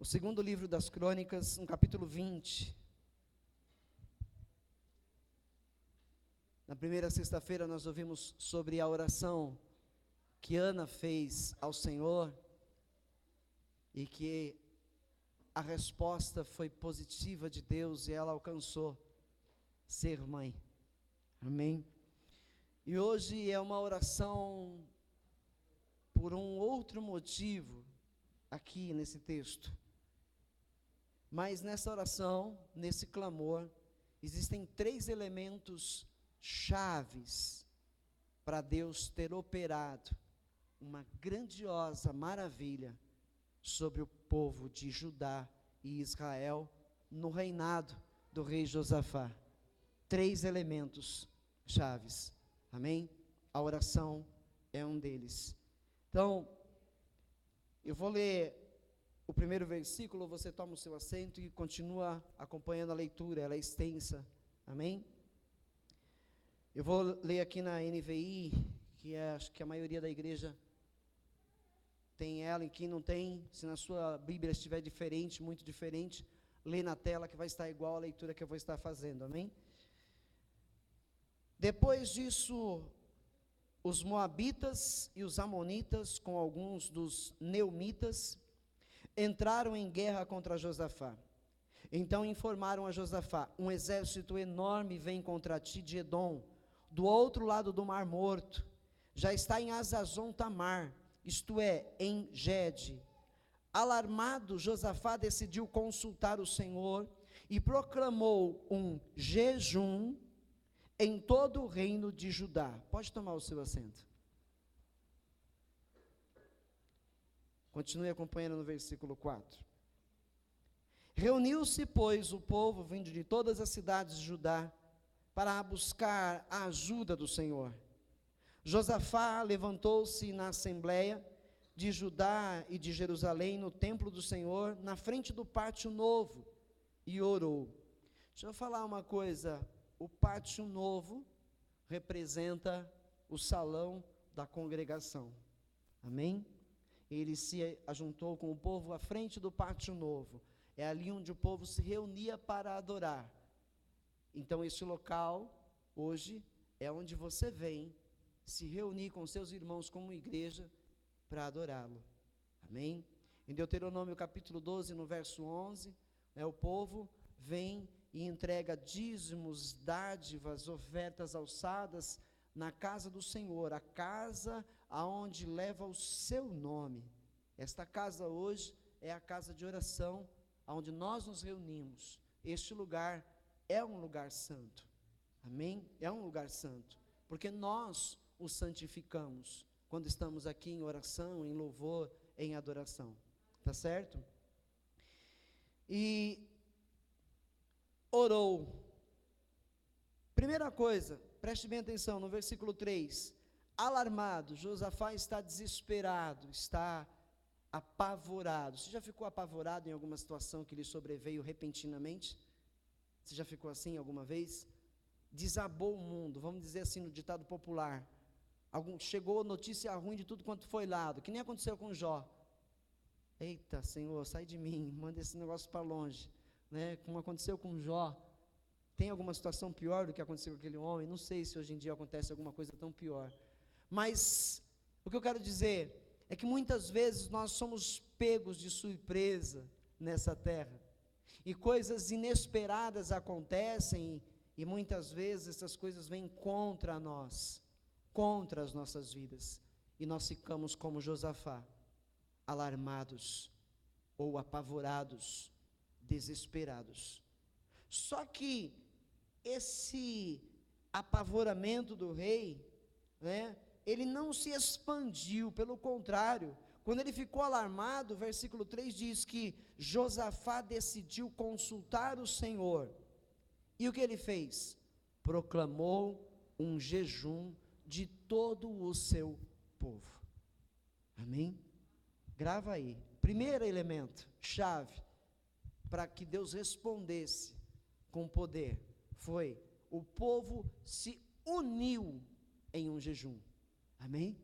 O segundo livro das Crônicas, no capítulo 20. Na primeira sexta-feira nós ouvimos sobre a oração que Ana fez ao Senhor e que a resposta foi positiva de Deus e ela alcançou ser mãe. Amém? E hoje é uma oração por um outro motivo aqui nesse texto. Mas nessa oração, nesse clamor, existem 3 elementos chaves para Deus ter operado uma grandiosa maravilha sobre o povo de Judá e Israel no reinado do rei Josafá. 3 elementos chaves. Amém? A oração é um deles. Então, eu vou ler o primeiro versículo, você toma o seu assento e continua acompanhando a leitura, ela é extensa. Amém? Eu vou ler aqui na NVI, que acho que a maioria da igreja tem ela, e quem não tem, se na sua Bíblia estiver diferente, muito diferente, lê na tela que vai estar igual à leitura que eu vou estar fazendo. Amém? Depois disso, os moabitas e os amonitas, com alguns dos neumitas, entraram em guerra contra Josafá. Então informaram a Josafá: um exército enorme vem contra ti de Edom, do outro lado do Mar Morto, já está em Hazazon Tamar, isto é, em Gede. Alarmado, Josafá decidiu consultar o Senhor e proclamou um jejum em todo o reino de Judá. Pode tomar o seu assento. Continue acompanhando no versículo 4. Reuniu-se, pois, o povo vindo de todas as cidades de Judá para buscar a ajuda do Senhor. Josafá levantou-se na assembleia de Judá e de Jerusalém, no templo do Senhor, na frente do pátio novo, e orou. Deixa eu falar uma coisa, o pátio novo representa o salão da congregação. Amém? Ele se ajuntou com o povo à frente do pátio novo. É ali onde o povo se reunia para adorar. Então, este local, hoje, é onde você vem se reunir com seus irmãos como igreja para adorá-lo. Amém? Em Deuteronômio capítulo 12, no verso 11, o povo vem e entrega dízimos, dádivas, ofertas alçadas na casa do Senhor, a casa aonde leva o seu nome. Esta casa hoje é a casa de oração, aonde nós nos reunimos. Este lugar é um lugar santo. Amém? É um lugar santo, porque nós o santificamos quando estamos aqui em oração, em louvor, em adoração. Tá certo? E orou. Primeira coisa, preste bem atenção, no versículo 3, alarmado, Josafá está desesperado, está apavorado. Você já ficou apavorado em alguma situação que lhe sobreveio repentinamente? Você já ficou assim alguma vez? Desabou o mundo, vamos dizer assim no ditado popular. Chegou notícia ruim de tudo quanto foi lado, que nem aconteceu com Jó. Eita, Senhor, sai de mim, manda esse negócio para longe, né? Como aconteceu com Jó. Tem alguma situação pior do que aconteceu com aquele homem? Não sei se hoje em dia acontece alguma coisa tão pior. Mas o que eu quero dizer é que muitas vezes nós somos pegos de surpresa nessa terra. E coisas inesperadas acontecem e muitas vezes essas coisas vêm contra nós, contra as nossas vidas. E nós ficamos como Josafá, alarmados ou apavorados, desesperados. Só que esse apavoramento do rei, né, ele não se expandiu, pelo contrário, quando ele ficou alarmado, o versículo 3 diz que Josafá decidiu consultar o Senhor. E o que ele fez? Proclamou um jejum de todo o seu povo. Amém? Grava aí. Primeiro elemento, chave, para que Deus respondesse com poder, foi o povo se uniu em um jejum. Amém?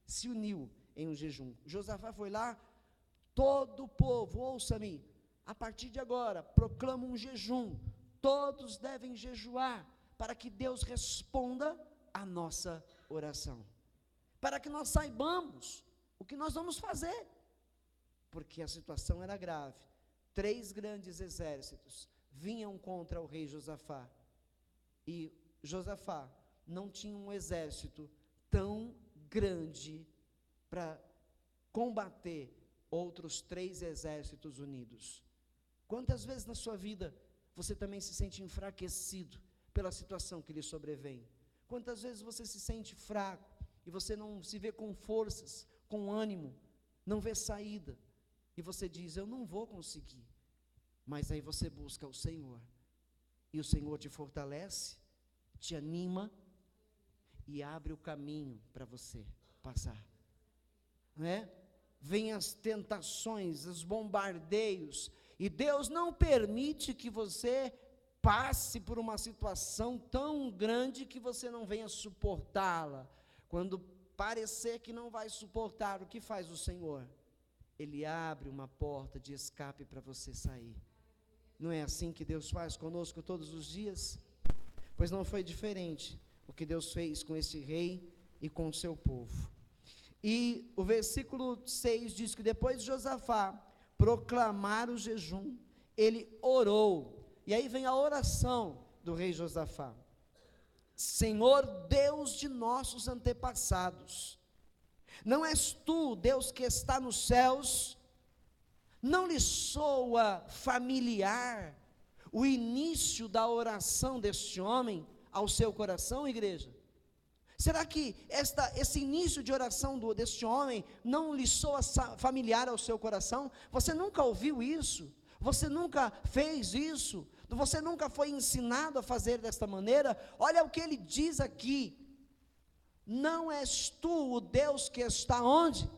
Se uniu em um jejum. Josafá foi lá, todo o povo, ouça-me, a partir de agora, proclamo um jejum, todos devem jejuar, para que Deus responda a nossa oração, para que nós saibamos o que nós vamos fazer, porque a situação era grave. 3 grandes exércitos vinham contra o rei Josafá, e Josafá não tinha um exército tão grande para combater outros 3 exércitos unidos. Quantas vezes na sua vida você também se sente enfraquecido pela situação que lhe sobrevém? Quantas vezes você se sente fraco e você não se vê com forças, com ânimo, não vê saída, e você diz: eu não vou conseguir, mas aí você busca o Senhor, e o Senhor te fortalece, te anima, e abre o caminho para você passar, não é? Vêm as tentações, os bombardeios, e Deus não permite que você passe por uma situação tão grande que você não venha suportá-la. Quando parecer que não vai suportar, o que faz o Senhor? Ele abre uma porta de escape para você sair. Não é assim que Deus faz conosco todos os dias? Pois não foi diferente o que Deus fez com esse rei e com o seu povo. E o versículo 6 diz que depois de Josafá proclamar o jejum, ele orou. E aí vem a oração do rei Josafá: Senhor Deus de nossos antepassados, não és tu, Deus que está nos céus? Não lhe soa familiar o início da oração deste homem ao seu coração, igreja? Será que esse início de oração deste homem não lhe soa familiar ao seu coração? Você nunca ouviu isso? Você nunca fez isso? Você nunca foi ensinado a fazer desta maneira? Olha o que ele diz aqui: não és tu o Deus que está onde?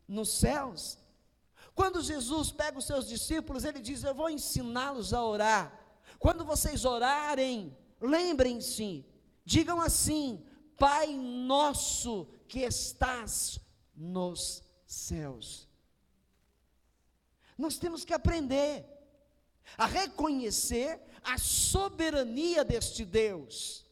Nos céus. Quando Jesus pega os seus discípulos, ele diz: eu vou ensiná-los a orar. Quando vocês orarem, lembrem-se, digam assim: Pai nosso que estás nos céus. Nós temos que aprender a reconhecer a soberania deste Deus.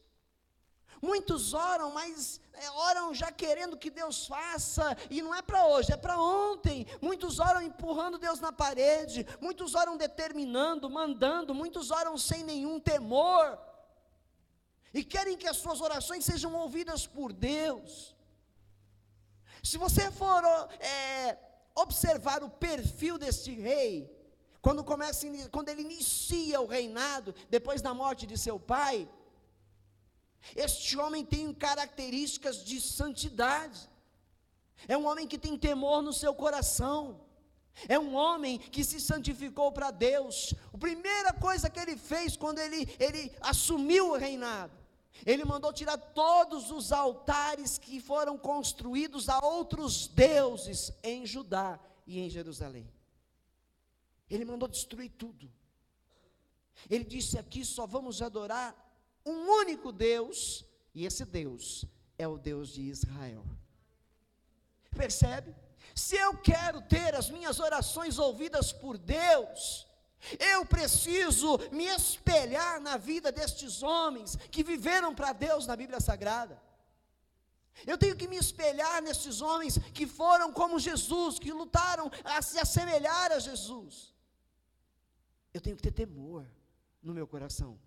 Muitos oram, mas oram já querendo que Deus faça, e não é para hoje, é para ontem. Muitos oram empurrando Deus na parede, muitos oram determinando, mandando, muitos oram sem nenhum temor, e querem que as suas orações sejam ouvidas por Deus. Se você for observar o perfil deste rei, quando ele inicia o reinado, depois da morte de seu pai, este homem tem características de santidade, é um homem que tem temor no seu coração, é um homem que se santificou para Deus. A primeira coisa que ele fez quando ele assumiu o reinado, ele mandou tirar todos os altares que foram construídos a outros deuses em Judá e em Jerusalém. Ele mandou destruir tudo. Ele disse: aqui só vamos adorar um único Deus, e esse Deus é o Deus de Israel. Percebe? Se eu quero ter as minhas orações ouvidas por Deus, eu preciso me espelhar na vida destes homens que viveram para Deus na Bíblia Sagrada. Eu tenho que me espelhar nestes homens que foram como Jesus, que lutaram a se assemelhar a Jesus. Eu tenho que ter temor no meu coração,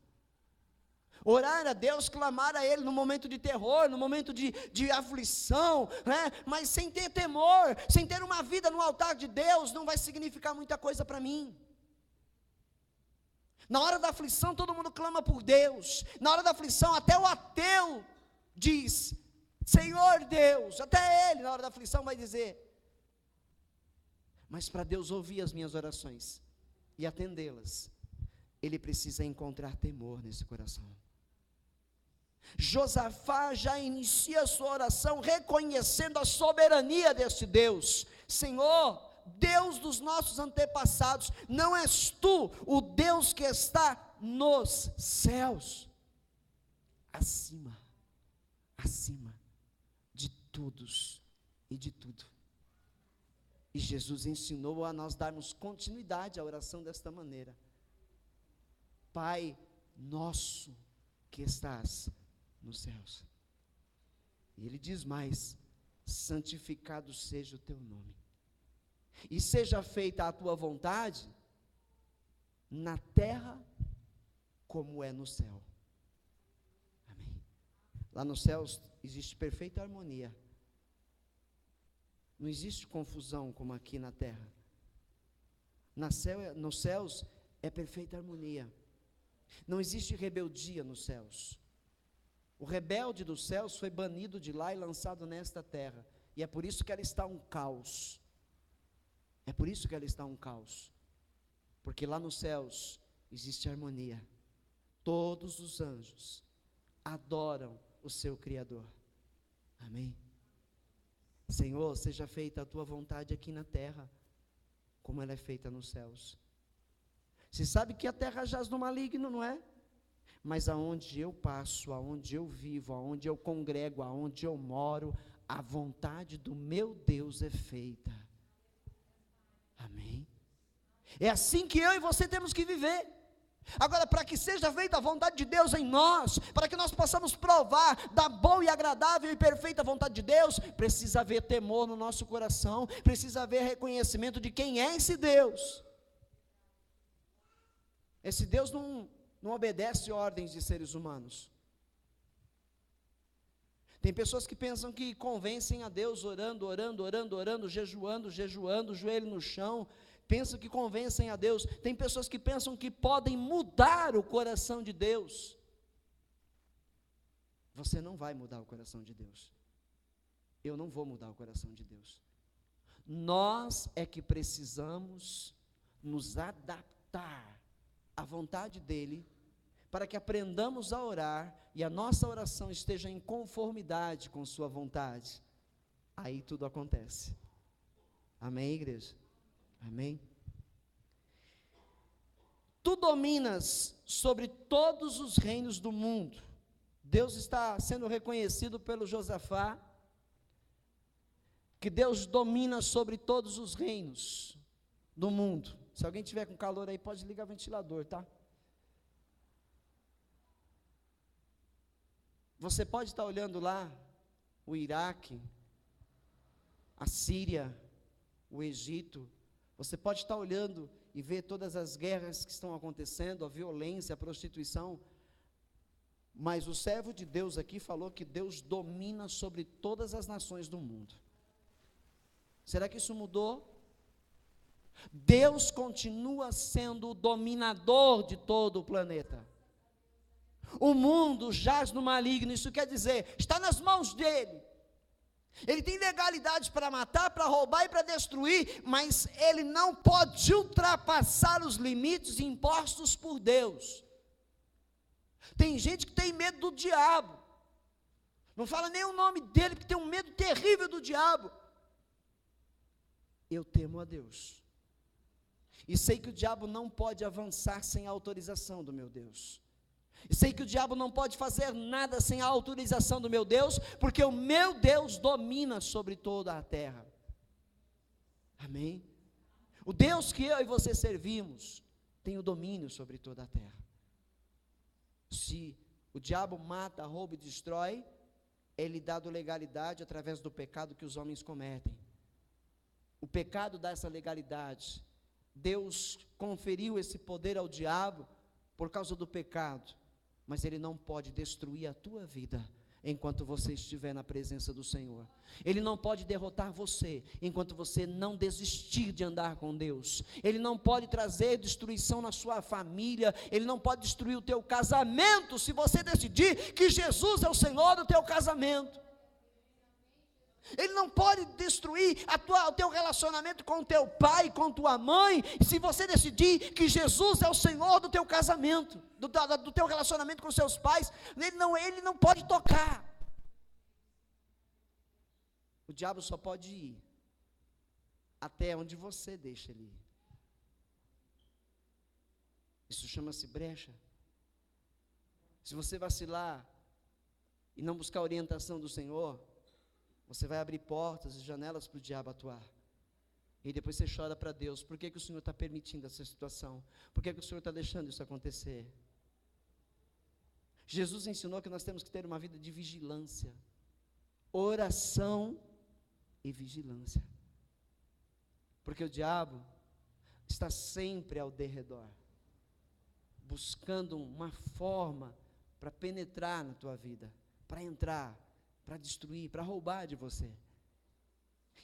orar a Deus, clamar a Ele no momento de terror, no momento de aflição, né? Mas sem ter temor, sem ter uma vida no altar de Deus, não vai significar muita coisa para mim. Na hora da aflição todo mundo clama por Deus, na hora da aflição até o ateu diz: Senhor Deus, até ele na hora da aflição vai dizer. Mas para Deus ouvir as minhas orações e atendê-las, ele precisa encontrar temor nesse coração. Josafá já inicia a sua oração reconhecendo a soberania deste Deus. Senhor, Deus dos nossos antepassados, não és tu o Deus que está nos céus, acima de todos e de tudo. E Jesus ensinou a nós darmos continuidade à oração desta maneira: Pai nosso que estás nos céus. E ele diz mais: santificado seja o teu nome, e seja feita a tua vontade, na terra como é no céu. Amém. Lá nos céus existe perfeita harmonia. Não existe confusão como aqui na terra. Nos céus é perfeita harmonia. Não existe rebeldia nos céus. O rebelde dos céus foi banido de lá e lançado nesta terra. E é por isso que ela está um caos. É por isso que ela está um caos. Porque lá nos céus existe harmonia. Todos os anjos adoram o seu Criador. Amém? Senhor, seja feita a tua vontade aqui na terra, como ela é feita nos céus. Você sabe que a terra jaz no maligno, não é? Mas aonde eu passo, aonde eu vivo, aonde eu congrego, aonde eu moro, a vontade do meu Deus é feita. Amém? É assim que eu e você temos que viver. Agora, para que seja feita a vontade de Deus em nós, para que nós possamos provar da boa e agradável e perfeita vontade de Deus, precisa haver temor no nosso coração, precisa haver reconhecimento de quem é esse Deus. Esse Deus não obedece ordens de seres humanos. Tem pessoas que pensam que convencem a Deus orando, jejuando, joelho no chão. Pensam que convencem a Deus. Tem pessoas que pensam que podem mudar o coração de Deus. Você não vai mudar o coração de Deus. Eu não vou mudar o coração de Deus. Nós é que precisamos nos adaptar à vontade dEle, para que aprendamos a orar e a nossa oração esteja em conformidade com sua vontade. Aí tudo acontece. Amém, igreja? Amém? Tu dominas sobre todos os reinos do mundo. Deus está sendo reconhecido pelo Josafá, que Deus domina sobre todos os reinos do mundo. Se alguém tiver com calor aí, pode ligar o ventilador, tá? Você pode estar olhando lá o Iraque, a Síria, o Egito. Você pode estar olhando e ver todas as guerras que estão acontecendo, a violência, a prostituição, mas o servo de Deus aqui falou que Deus domina sobre todas as nações do mundo. Será que isso mudou? Deus continua sendo o dominador de todo o planeta. O mundo jaz no maligno, isso quer dizer, está nas mãos dele. Ele tem legalidade para matar, para roubar e para destruir, mas ele não pode ultrapassar os limites impostos por Deus. Tem gente que tem medo do diabo, não fala nem o nome dele, porque tem um medo terrível do diabo. Eu temo a Deus, e sei que o diabo não pode avançar sem a autorização do meu Deus. E sei que o diabo não pode fazer nada sem a autorização do meu Deus, porque o meu Deus domina sobre toda a terra. Amém? O Deus que eu e você servimos tem o domínio sobre toda a terra. Se o diabo mata, rouba e destrói, ele dá legalidade através do pecado que os homens cometem. O pecado dá essa legalidade. Deus conferiu esse poder ao diabo por causa do pecado. Mas ele não pode destruir a tua vida enquanto você estiver na presença do Senhor. Ele não pode derrotar você enquanto você não desistir de andar com Deus. Ele não pode trazer destruição na sua família. Ele não pode destruir o teu casamento se você decidir que Jesus é o Senhor do teu casamento. Ele não pode destruir o teu relacionamento com teu pai, com tua mãe, se você decidir que Jesus é o Senhor do teu casamento, do teu relacionamento com seus pais. Ele não pode tocar. O diabo só pode ir até onde você deixa ele ir. Isso chama-se brecha. Se você vacilar e não buscar a orientação do Senhor, você vai abrir portas e janelas para o diabo atuar. E depois você chora para Deus, por que o Senhor está permitindo essa situação? Por que o Senhor está deixando isso acontecer? Jesus ensinou que nós temos que ter uma vida de vigilância, oração e vigilância, porque o diabo está sempre ao derredor, buscando uma forma para penetrar na tua vida, para entrar, para destruir, para roubar de você.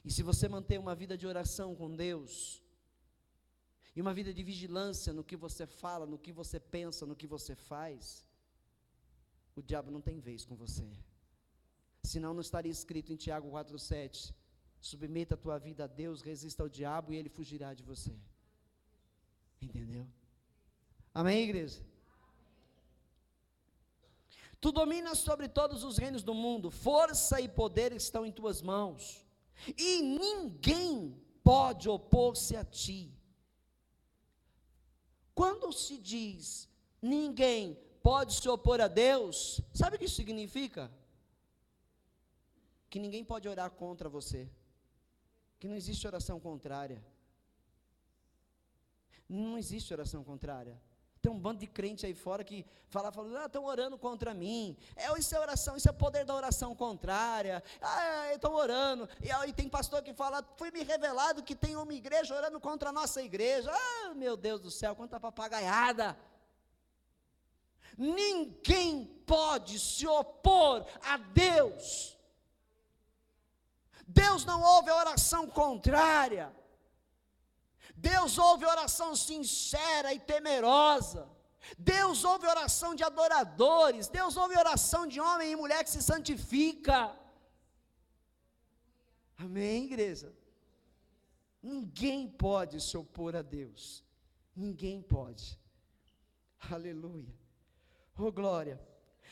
E se você manter uma vida de oração com Deus, e uma vida de vigilância no que você fala, no que você pensa, no que você faz, o diabo não tem vez com você. Senão não estaria escrito em Tiago 4,7, submeta a tua vida a Deus, resista ao diabo e ele fugirá de você. Entendeu? Amém, igreja? Tu dominas sobre todos os reinos do mundo, força e poder estão em tuas mãos, e ninguém pode opor-se a ti. Quando se diz ninguém pode se opor a Deus, sabe o que isso significa? Que ninguém pode orar contra você, que não existe oração contrária. Não existe oração contrária. Tem um bando de crente aí fora que falando, estão orando contra mim, isso é oração, isso é poder da oração contrária, estão orando, e tem pastor que fala, foi me revelado que tem uma igreja orando contra a nossa igreja, meu Deus do céu, quanta papagaiada. Ninguém pode se opor a Deus. Deus não ouve a oração contrária, Deus ouve oração sincera e temerosa, Deus ouve oração de adoradores, Deus ouve oração de homem e mulher que se santifica. Amém, igreja? Ninguém pode se opor a Deus, ninguém pode. Aleluia, oh glória.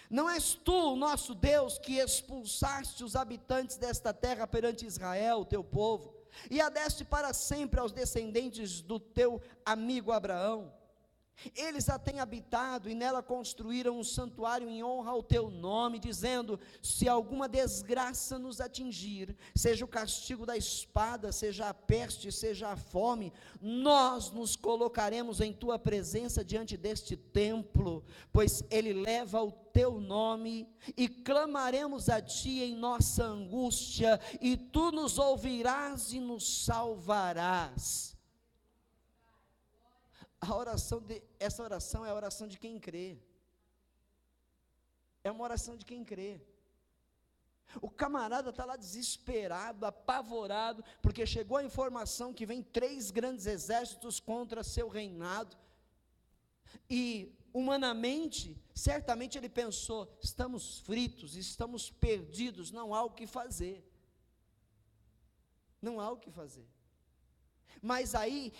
Não és tu, nosso Deus, que expulsaste os habitantes desta terra perante Israel, o teu povo, e a deste para sempre aos descendentes do teu amigo Abraão? Eles a têm habitado e nela construíram um santuário em honra ao teu nome, dizendo, se alguma desgraça nos atingir, seja o castigo da espada, seja a peste, seja a fome, nós nos colocaremos em tua presença diante deste templo, pois ele leva o teu nome, e clamaremos a ti em nossa angústia, e tu nos ouvirás e nos salvarás. Essa oração é a oração de quem crê. É uma oração de quem crê. O camarada está lá desesperado, apavorado, porque chegou a informação que vem 3 grandes exércitos contra seu reinado. E, humanamente, certamente ele pensou, estamos fritos, estamos perdidos, não há o que fazer. Não há o que fazer. Mas aí,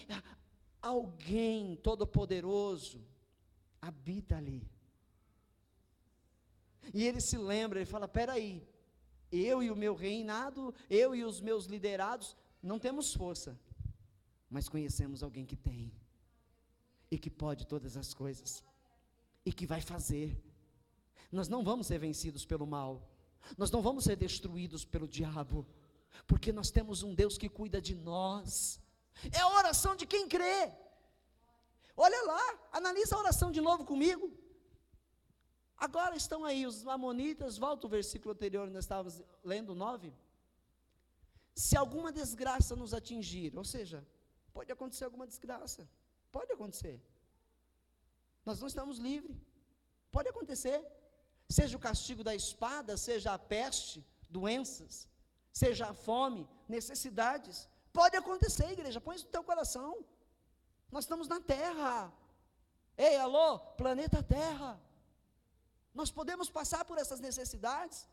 alguém todo-poderoso habita ali. E ele se lembra, ele fala, espera aí, eu e o meu reinado, eu e os meus liderados, não temos força, mas conhecemos alguém que tem, e que pode todas as coisas, e que vai fazer. Nós não vamos ser vencidos pelo mal, nós não vamos ser destruídos pelo diabo, porque nós temos um Deus que cuida de nós. É a oração de quem crê. Olha lá, analisa a oração de novo comigo. Agora estão aí os amonitas, volta o versículo anterior, nós estávamos lendo 9. Se alguma desgraça nos atingir, ou seja, pode acontecer alguma desgraça, pode acontecer. Nós não estamos livres, pode acontecer. Seja o castigo da espada, seja a peste, doenças, seja a fome, necessidades. Pode acontecer, igreja, põe isso no teu coração. Nós estamos na terra. Ei, alô, planeta Terra. Nós podemos passar por essas necessidades.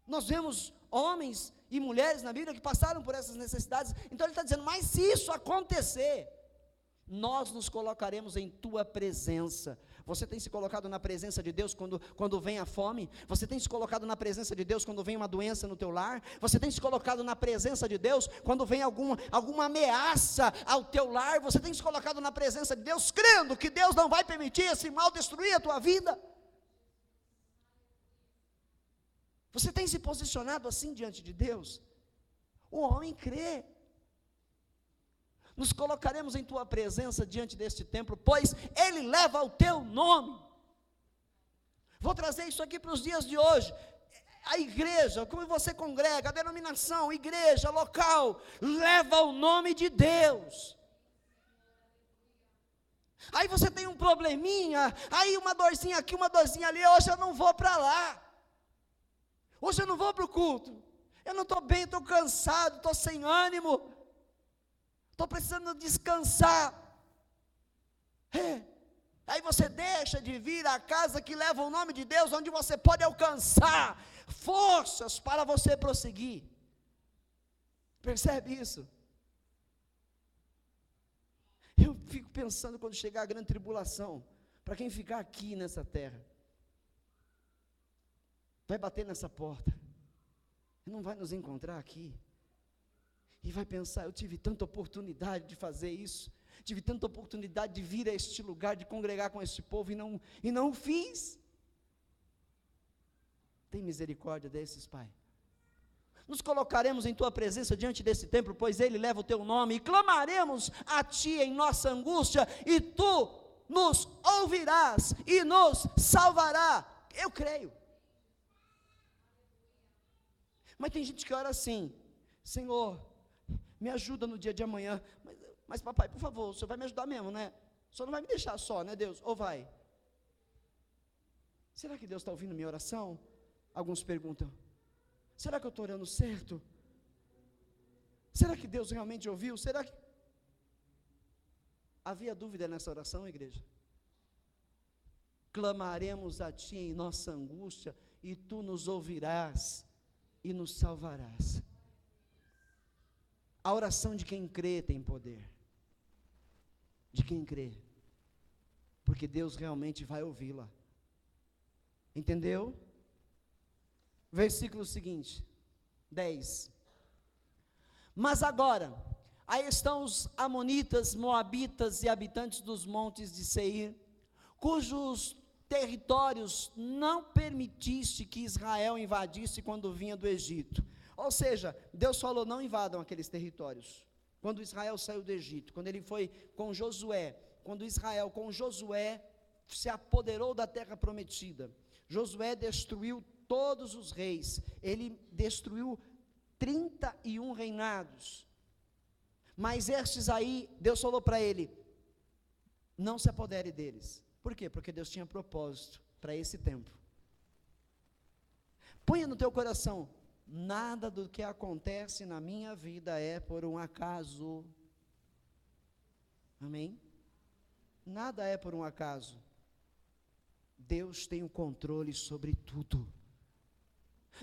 Nós vemos homens e mulheres na Bíblia que passaram por essas necessidades. Então ele está dizendo, mas se isso acontecer, nós nos colocaremos em tua presença. Você tem se colocado na presença de Deus quando vem a fome? Você tem se colocado na presença de Deus quando vem uma doença no teu lar? Você tem se colocado na presença de Deus quando vem alguma ameaça ao teu lar? Você tem se colocado na presença de Deus, crendo que Deus não vai permitir esse mal destruir a tua vida? Você tem se posicionado assim diante de Deus? O homem crê. nos colocaremos em tua presença diante deste templo, pois ele leva o teu nome. Vou trazer isso aqui para os dias de hoje. A igreja, como você congrega, a denominação, igreja, local, leva o nome de Deus. Aí você tem um probleminha, aí uma dorzinha aqui, uma dorzinha ali, hoje eu não vou para lá. Hoje eu não vou para o culto. Eu não estou bem, estou cansado, estou sem ânimo. Estou precisando descansar. Aí você deixa de vir à casa que leva o nome de Deus, onde você pode alcançar forças para você prosseguir. Percebe isso? Eu fico pensando quando chegar a grande tribulação, para quem ficar aqui nessa terra, vai bater nessa porta, e não vai nos encontrar aqui, e vai pensar, eu tive tanta oportunidade de fazer isso, tive tanta oportunidade de vir a este lugar, de congregar com este povo, e não fiz. Tem misericórdia desses, Pai. Nos colocaremos em tua presença diante desse templo, pois ele leva o teu nome, e clamaremos a ti em nossa angústia, e tu nos ouvirás e nos salvará. Eu creio. Mas tem gente que ora assim: Senhor, me ajuda no dia de amanhã. Mas papai, por favor, o Senhor vai me ajudar mesmo, né? O Senhor não vai me deixar só, né, Deus? Ou vai? Será que Deus está ouvindo minha oração? Alguns perguntam: será que eu estou orando certo? Será que Deus realmente ouviu? Será que... Havia dúvida nessa oração, igreja? Clamaremos a ti em nossa angústia, e tu nos ouvirás e nos salvarás. A oração de quem crê tem poder. De quem crê. Porque Deus realmente vai ouvi-la. Entendeu? Versículo seguinte, 10. Mas agora, aí estão os amonitas, moabitas e habitantes dos montes de Seir, cujos territórios não permitiste que Israel invadisse quando vinha do Egito. Ou seja, Deus falou: não invadam aqueles territórios. Quando Israel saiu do Egito, quando ele foi com Josué, quando Israel com Josué se apoderou da terra prometida, Josué destruiu todos os reis, ele destruiu 31 reinados, mas estes aí, Deus falou para ele: não se apodere deles. Por quê? Porque Deus tinha propósito para esse tempo. Ponha no teu coração: nada do que acontece na minha vida é por um acaso. Amém? Nada é por um acaso. Deus tem o controle sobre tudo.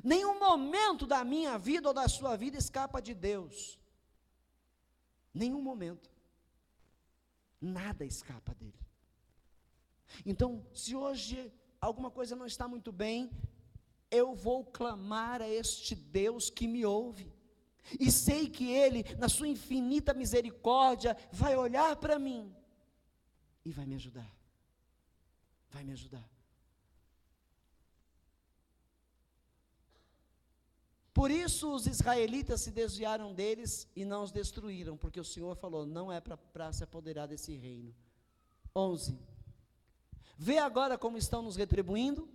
Nenhum momento da minha vida ou da sua vida escapa de Deus. Nenhum momento. Nada escapa dele. Então, se hoje alguma coisa não está muito bem, eu vou clamar a este Deus que me ouve, e sei que Ele, na sua infinita misericórdia, vai olhar para mim, e vai me ajudar, vai me ajudar. Por isso os israelitas se desviaram deles, e não os destruíram, porque o Senhor falou: não é para se apoderar desse reino. 11, vê agora como estão nos retribuindo.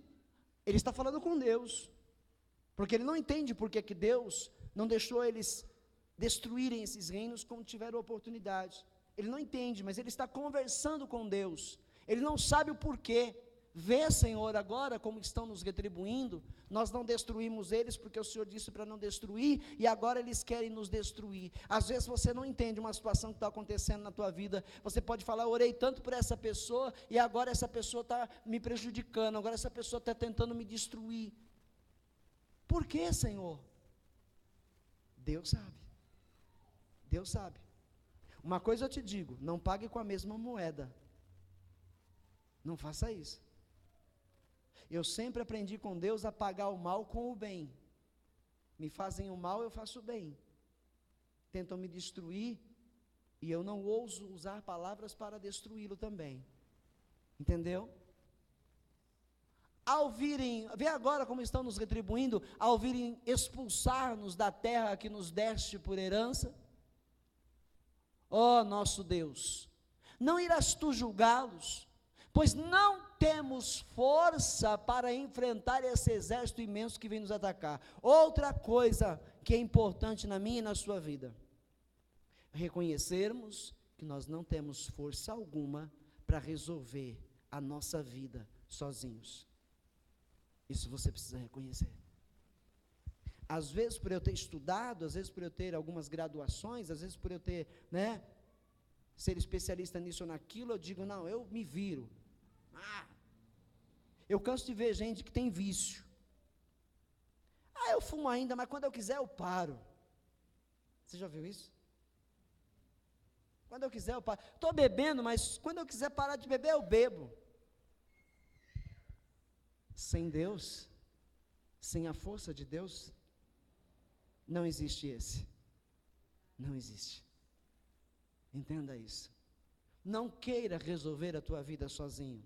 Ele está falando com Deus, porque ele não entende porque que Deus não deixou eles destruírem esses reinos quando tiveram oportunidade. Ele não entende, mas ele está conversando com Deus, ele não sabe o porquê. Vê, Senhor, agora como estão nos retribuindo, nós não destruímos eles, porque o Senhor disse para não destruir, e agora eles querem nos destruir. Às vezes você não entende uma situação que está acontecendo na tua vida, você pode falar: orei tanto por essa pessoa, e agora essa pessoa está me prejudicando, agora essa pessoa está tentando me destruir. Por quê, Senhor? Deus sabe, Deus sabe. Uma coisa eu te digo: não pague com a mesma moeda, não faça isso. Eu sempre aprendi com Deus a pagar o mal com o bem. Me fazem o mal, eu faço o bem. Tentam me destruir, e eu não ouso usar palavras para destruí-lo também. Entendeu? Ao virem, vê agora como estão nos retribuindo, ao virem expulsar-nos da terra que nos deste por herança. Ó nosso Deus, não irás tu julgá-los, pois não temos força para enfrentar esse exército imenso que vem nos atacar. Outra coisa que é importante na minha e na sua vida, reconhecermos que nós não temos força alguma para resolver a nossa vida sozinhos. Isso você precisa reconhecer. Às vezes por eu ter estudado, às vezes por eu ter algumas graduações, às vezes por eu ter, ser especialista nisso ou naquilo, eu digo, não, eu me viro. Eu canso de ver gente que tem vício. Eu fumo ainda, mas quando eu quiser eu paro. Você já viu isso? Quando eu quiser eu paro. Estou bebendo, mas quando eu quiser parar de beber, eu bebo. Sem Deus, sem a força de Deus, não existe esse. Não existe. Entenda isso. Não queira resolver a tua vida sozinho.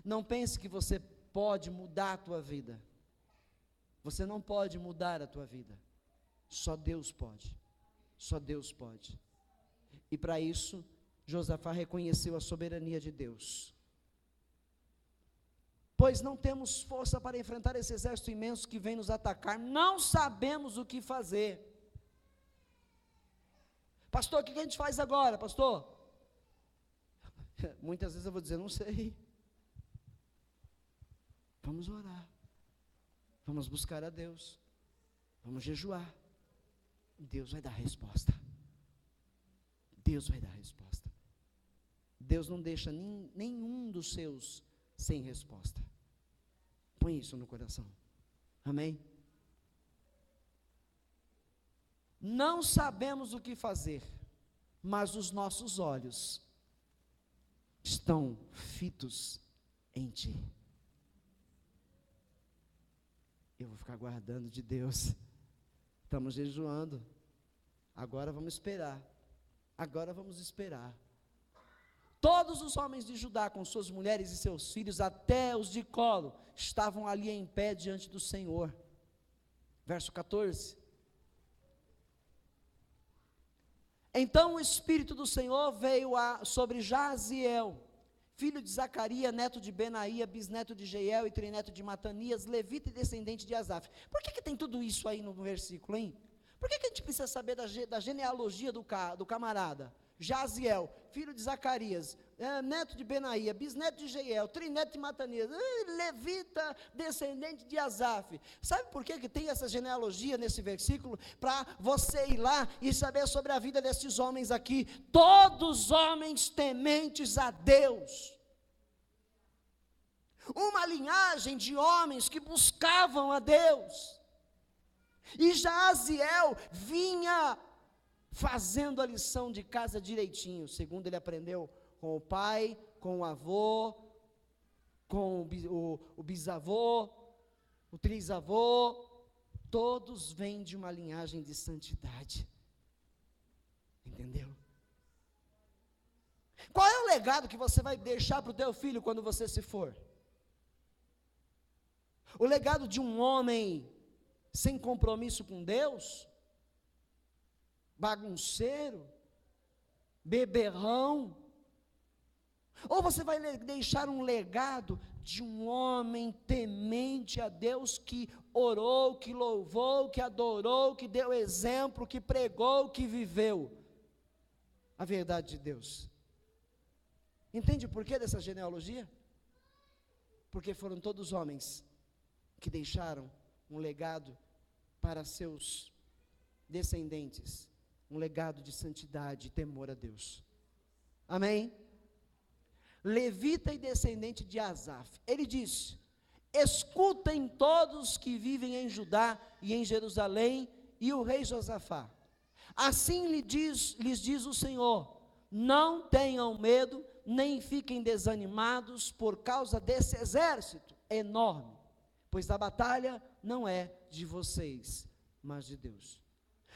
Não pense que você pode mudar a tua vida. Você não pode mudar a tua vida. Só Deus pode. Só Deus pode. E para isso, Josafá reconheceu a soberania de Deus. Pois não temos força para enfrentar esse exército imenso que vem nos atacar. Não sabemos o que fazer. Pastor, o que a gente faz agora, pastor? Muitas vezes eu vou dizer, não sei. Vamos orar. Vamos buscar a Deus. Vamos jejuar. Deus vai dar resposta. Deus vai dar resposta. Deus não deixa nenhum dos seus sem resposta. Põe isso no coração. Amém? Não sabemos o que fazer, mas os nossos olhos estão fitos em Ti. Eu vou ficar guardando de Deus. Estamos jejuando. Agora vamos esperar. Agora vamos esperar. Todos os homens de Judá, com suas mulheres e seus filhos, até os de colo, estavam ali em pé diante do Senhor. Verso 14. Então o Espírito do Senhor veio sobre Jaziel, filho de Zacarias, neto de Benaía, bisneto de Jeiel e trineto de Matanias, levita e descendente de Asaf. Por que tem tudo isso aí no versículo, hein? Por que a gente precisa saber da genealogia do camarada? Jaziel, filho de Zacarias, neto de Benaía, bisneto de Jeiel, trineto de Matanias, levita, descendente de Asaf. Sabe por que tem essa genealogia nesse versículo? Para você ir lá e saber sobre a vida desses homens aqui, todos homens tementes a Deus. Uma linhagem de homens que buscavam a Deus. E Jaziel vinha fazendo a lição de casa direitinho, segundo ele aprendeu com o pai, com o avô, com o bisavô, o trisavô, todos vêm de uma linhagem de santidade. Entendeu? Qual é o legado que você vai deixar para o teu filho quando você se for? O legado de um homem sem compromisso com Deus? Bagunceiro, beberrão, ou você vai deixar um legado de um homem temente a Deus, que orou, que louvou, que adorou, que deu exemplo, que pregou, que viveu a verdade de Deus? Entende o porquê dessa genealogia? Porque foram todos homens que deixaram um legado para seus descendentes, um legado de santidade e temor a Deus. Amém? Levita e descendente de Asaf. Ele diz: escutem todos que vivem em Judá e em Jerusalém, e o rei Josafá. Assim lhes diz o Senhor: não tenham medo, nem fiquem desanimados por causa desse exército enorme, pois a batalha não é de vocês, mas de Deus.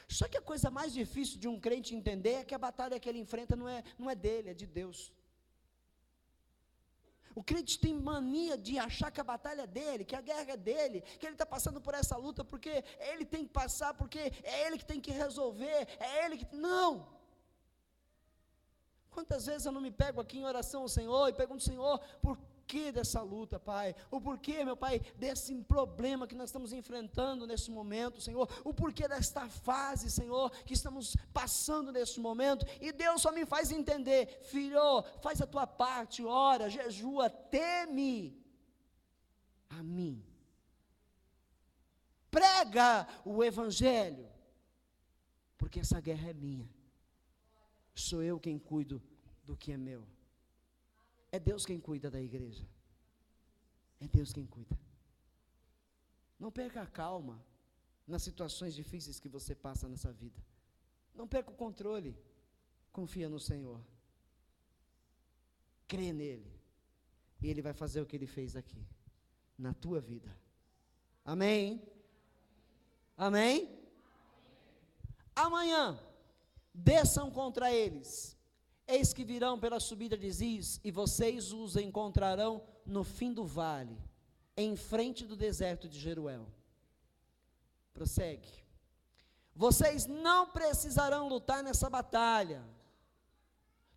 Só que a coisa mais difícil de um crente entender é que a batalha que ele enfrenta não é dele, é de Deus. O crente tem mania de achar que a batalha é dele, que a guerra é dele, que ele está passando por essa luta porque ele tem que passar, porque é ele que tem que resolver, é ele que... Não! Quantas vezes eu não me pego aqui em oração ao Senhor e pergunto, Senhor, por que dessa luta, Pai? O porquê, meu Pai, desse problema que nós estamos enfrentando nesse momento, Senhor? O porquê desta fase, Senhor, que estamos passando nesse momento? E Deus só me faz entender, filho, faz a tua parte, ora, jejua, teme a mim. Prega o Evangelho, porque essa guerra é minha. Sou eu quem cuido do que é meu. É Deus quem cuida da igreja. É Deus quem cuida. Não perca a calma nas situações difíceis que você passa nessa vida. Não perca o controle. Confia no Senhor. Crê nele. E ele vai fazer o que ele fez aqui, na tua vida. Amém? Amém? Amanhã, desçam contra eles. Eis que virão pela subida de Ziz, e vocês os encontrarão no fim do vale, em frente do deserto de Jeruel. Prossegue. Vocês não precisarão lutar nessa batalha.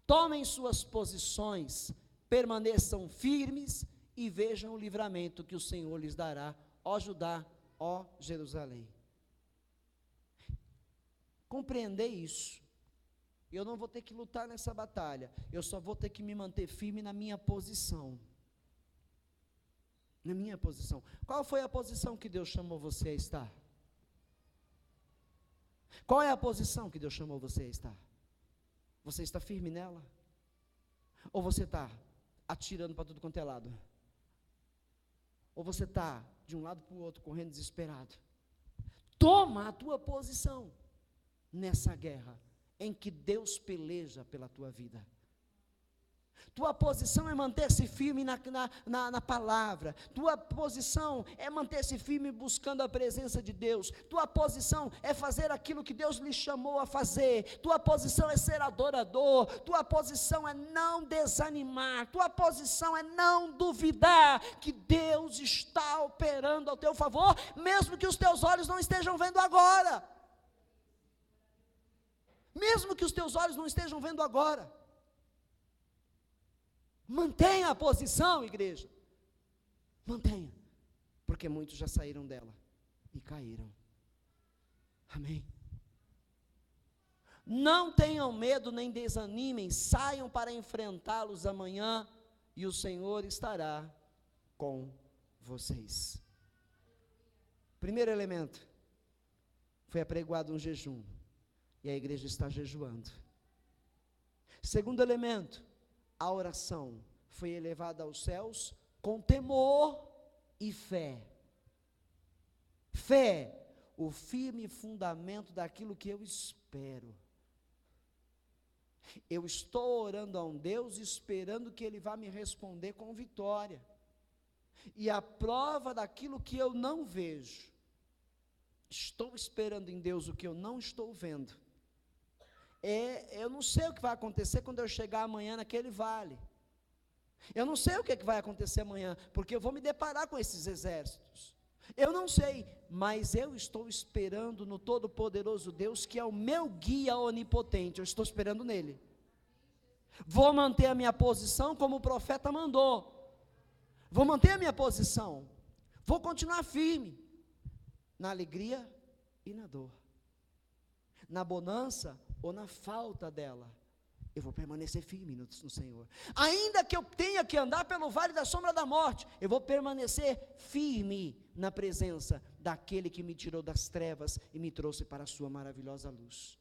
Tomem suas posições, permaneçam firmes e vejam o livramento que o Senhor lhes dará, ó Judá, ó Jerusalém. Compreender isso. Eu não vou ter que lutar nessa batalha, eu só vou ter que me manter firme na minha posição. Na minha posição. Qual foi a posição que Deus chamou você a estar? Qual é a posição que Deus chamou você a estar? Você está firme nela? Ou você está atirando para tudo quanto é lado? Ou você está de um lado para o outro, correndo desesperado? Toma a tua posição nessa guerra em que Deus peleja pela tua vida. Tua posição é manter-se firme na palavra. Tua posição é manter-se firme buscando a presença de Deus. Tua posição é fazer aquilo que Deus lhe chamou a fazer. Tua posição é ser adorador. Tua posição é não desanimar. Tua posição é não duvidar que Deus está operando ao teu favor, mesmo que os teus olhos não estejam vendo agora. Mesmo que os teus olhos não estejam vendo agora. Mantenha a posição, igreja. Mantenha. Porque muitos já saíram dela e caíram. Amém. Não tenham medo nem desanimem, saiam para enfrentá-los amanhã e o Senhor estará com vocês. Primeiro elemento, foi apregoado um jejum. E a igreja está jejuando. Segundo elemento, a oração foi elevada aos céus com temor e fé. Fé, o firme fundamento daquilo que eu espero. Eu estou orando a um Deus esperando que Ele vá me responder com vitória. E a prova daquilo que eu não vejo. Estou esperando em Deus o que eu não estou vendo. Eu não sei o que vai acontecer quando eu chegar amanhã naquele vale. Eu não sei o que vai acontecer amanhã, porque eu vou me deparar com esses exércitos. Eu não sei, mas eu estou esperando no Todo-Poderoso Deus, que é o meu guia onipotente. Eu estou esperando nele. Vou manter a minha posição como o profeta mandou. Vou manter a minha posição. Vou continuar firme na alegria e na dor. Na bonança ou na falta dela, eu vou permanecer firme no Senhor. Ainda que eu tenha que andar pelo vale da sombra da morte, eu vou permanecer firme na presença daquele que me tirou das trevas e me trouxe para a sua maravilhosa luz.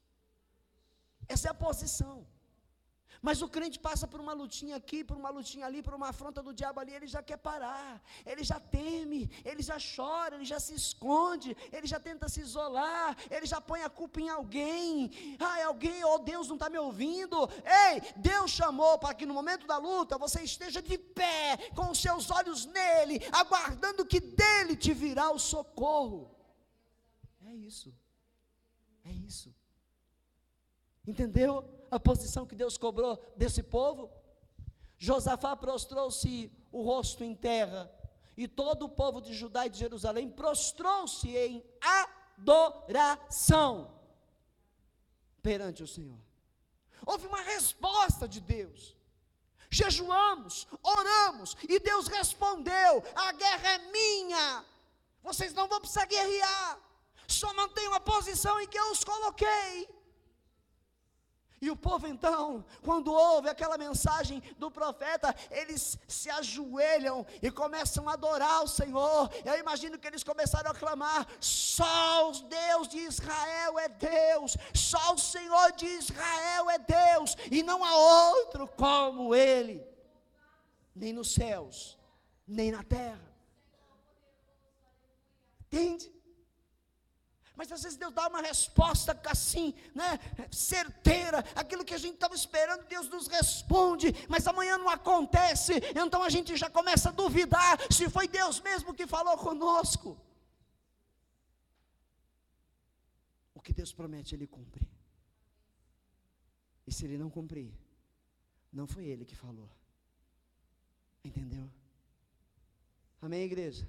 Essa é a posição. Mas o crente passa por uma lutinha aqui, por uma lutinha ali, por uma afronta do diabo ali, ele já quer parar, ele já teme, ele já chora, ele já se esconde, ele já tenta se isolar, ele já põe a culpa em alguém. Alguém, Deus não está me ouvindo. Ei, Deus chamou para que no momento da luta você esteja de pé, com os seus olhos nele, aguardando que dele te virá o socorro. É isso. Entendeu a posição que Deus cobrou desse povo? Josafá prostrou-se o rosto em terra, e todo o povo de Judá e de Jerusalém prostrou-se em adoração perante o Senhor. Houve uma resposta de Deus. Jejuamos, oramos, e Deus respondeu: a guerra é minha, vocês não vão precisar guerrear, só mantenham a posição em que eu os coloquei. E o povo então, quando ouve aquela mensagem do profeta, eles se ajoelham e começam a adorar o Senhor. Eu imagino que eles começaram a clamar: só o Deus de Israel é Deus, só o Senhor de Israel é Deus, e não há outro como Ele, nem nos céus, nem na terra. Entende? Mas às vezes Deus dá uma resposta assim, né, certeira, aquilo que a gente estava esperando, Deus nos responde, mas amanhã não acontece, então a gente já começa a duvidar se foi Deus mesmo que falou conosco. O que Deus promete, Ele cumpre. E se Ele não cumprir, não foi Ele que falou. Entendeu? Amém, igreja?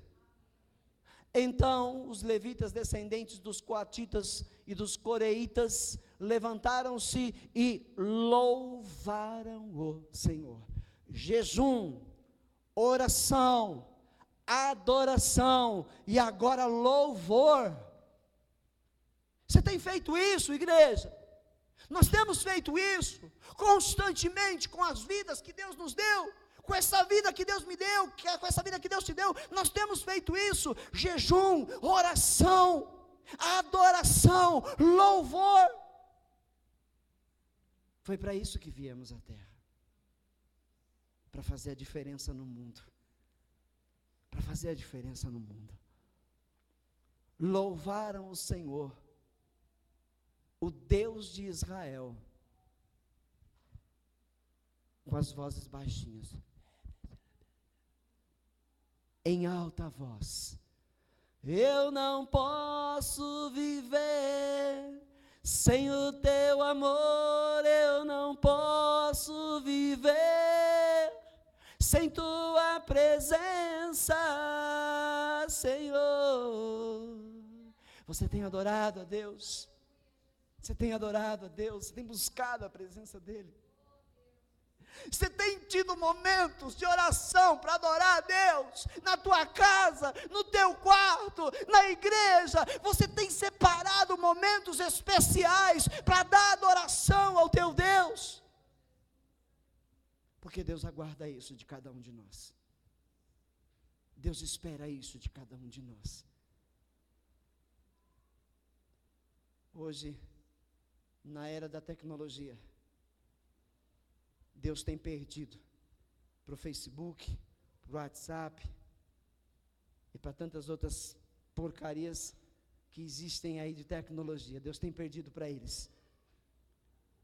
Então os levitas, descendentes dos coatitas e dos coreitas, levantaram-se e louvaram o Senhor. Jejum, oração, adoração e agora louvor. Você tem feito isso, igreja? Nós temos feito isso constantemente com as vidas que Deus nos deu, com essa vida que Deus me deu, com essa vida que Deus te deu. Nós temos feito isso: jejum, oração, adoração, louvor. Foi para isso que viemos à terra, para fazer a diferença no mundo, para fazer a diferença no mundo. Louvaram o Senhor, o Deus de Israel, com as vozes baixinhas, em alta voz. Eu não posso viver sem o teu amor, eu não posso viver sem tua presença, Senhor. Você tem adorado a Deus? Você tem adorado a Deus? Você tem buscado a presença dEle? Você tem tido momentos de oração para adorar a Deus, na tua casa, no teu quarto, na igreja? Você tem separado momentos especiais para dar adoração ao teu Deus? Porque Deus aguarda isso de cada um de nós. Deus espera isso de cada um de nós. Hoje, na era da tecnologia, Deus tem perdido para o Facebook, para o WhatsApp e para tantas outras porcarias que existem aí de tecnologia. Deus tem perdido para eles,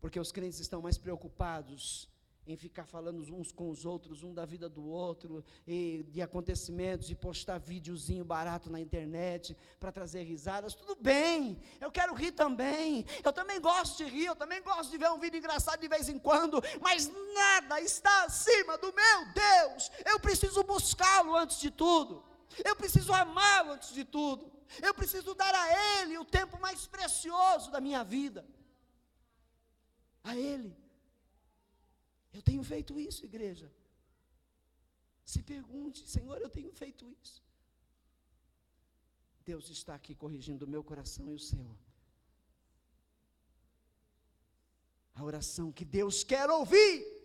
porque os crentes estão mais preocupados em ficar falando uns com os outros, um da vida do outro, e de acontecimentos, e postar videozinho barato na internet, para trazer risadas. Tudo bem, eu quero rir também, eu também gosto de rir, eu também gosto de ver um vídeo engraçado de vez em quando, mas nada está acima do meu Deus. Eu preciso buscá-lo antes de tudo, eu preciso amá-lo antes de tudo, eu preciso dar a Ele o tempo mais precioso da minha vida, a Ele. Eu tenho feito isso, igreja? Se pergunte: Senhor, eu tenho feito isso? Deus está aqui corrigindo o meu coração e o seu. A oração que Deus quer ouvir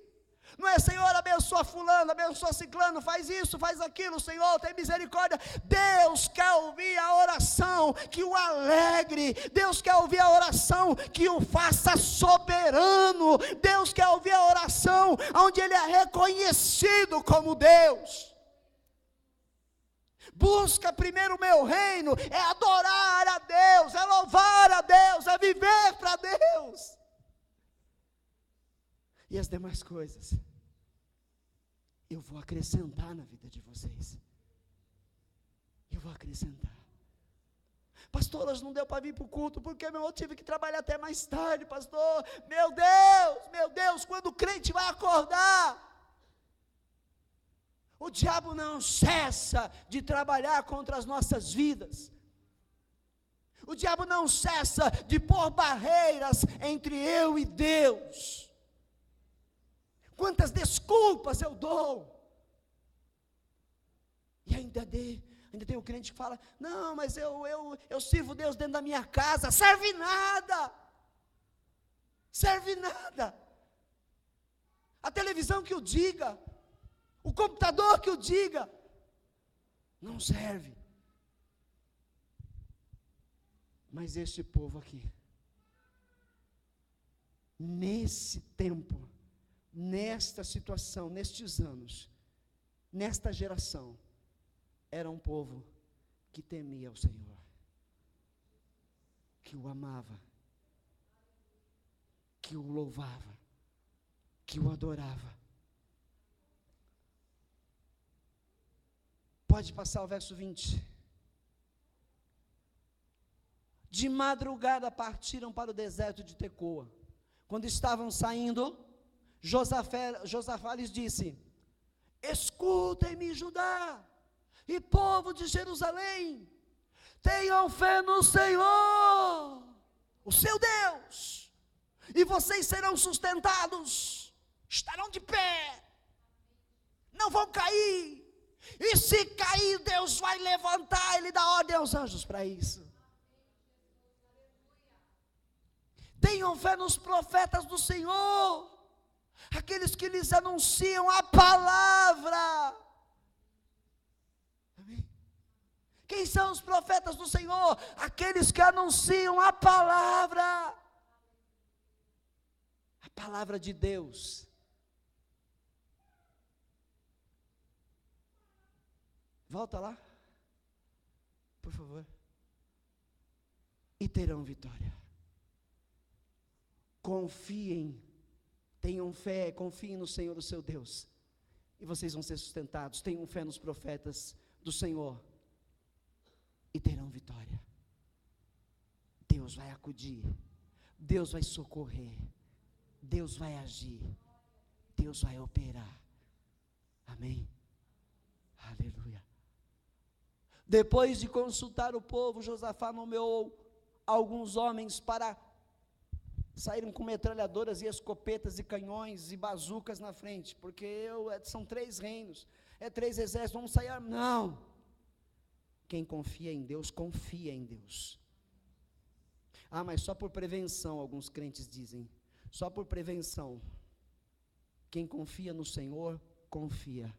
não é: Senhor, abençoa fulano, abençoa ciclano, faz isso, faz aquilo, Senhor, tem misericórdia. Deus quer ouvir a oração que o alegre. Deus quer ouvir a oração que o faça soberano. Deus quer ouvir a oração onde Ele é reconhecido como Deus. Busca primeiro o meu reino, é adorar a Deus, é louvar a Deus, é viver para Deus. E as demais coisas eu vou acrescentar na vida de vocês. Eu vou acrescentar. Pastor, hoje não deu para vir para o culto, porque eu tive que trabalhar até mais tarde, pastor. Meu Deus, quando o crente vai acordar? O diabo não cessa de trabalhar contra as nossas vidas. O diabo não cessa de pôr barreiras entre eu e Deus. Quantas desculpas eu dou. E ainda tem o crente que fala, não, mas eu sirvo Deus dentro da minha casa. Serve nada. Serve nada. A televisão que o diga, o computador que o diga, não serve. Mas este povo aqui, nesse tempo, nesta situação, nestes anos, nesta geração, era um povo que temia o Senhor, que o amava, que o louvava, que o adorava. Pode passar o verso 20. De madrugada partiram para o deserto de Tecoa. Quando estavam saindo, Josafá lhes disse: escutem-me, Judá e povo de Jerusalém, tenham fé no Senhor, o seu Deus, e vocês serão sustentados, estarão de pé, não vão cair, e se cair, Deus vai levantar, Ele dá ordem aos anjos para isso. Tenham fé nos profetas do Senhor, aqueles que lhes anunciam a palavra. Amém? Quem são os profetas do Senhor? Aqueles que anunciam a palavra. A palavra de Deus. Volta lá, por favor. E terão vitória. Confiem, tenham fé, confiem no Senhor, o seu Deus, e vocês vão ser sustentados. Tenham fé nos profetas do Senhor, e terão vitória. Deus vai acudir, Deus vai socorrer, Deus vai agir, Deus vai operar. Amém? Aleluia. Depois de consultar o povo, Josafá nomeou alguns homens para saíram com metralhadoras e escopetas e canhões e bazucas na frente, porque são 3 reinos, 3 exércitos, vamos sair, não. Quem confia em Deus, confia em Deus. Mas só por prevenção, alguns crentes dizem, só por prevenção. Quem confia no Senhor, confia.